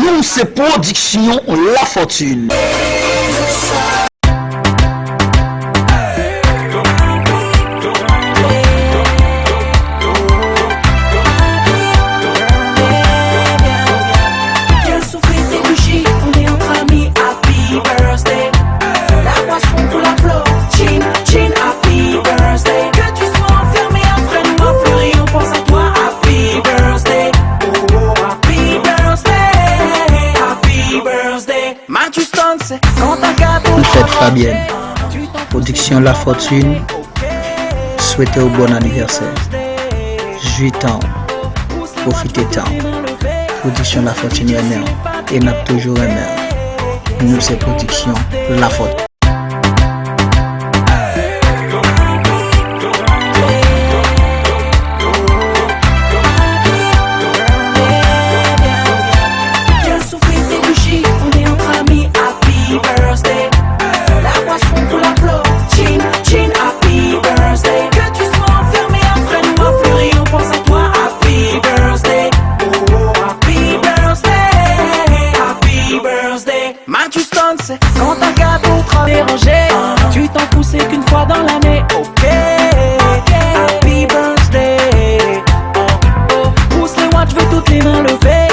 Nous, c'est Production La Fortune. Une fête Fabienne. Production La Fortune. Souhaitez au bon anniversaire. 8 ans. Profitez tant. Production La Fortune aimée. Et n'a toujours aimé. Nous c'est Production La Fortune. Quand un gâteau trop dérangé, tu t'en fous, c'est qu'une fois dans l'année. Ok, happy birthday. Pousse les watts, je veux toutes les mains levées.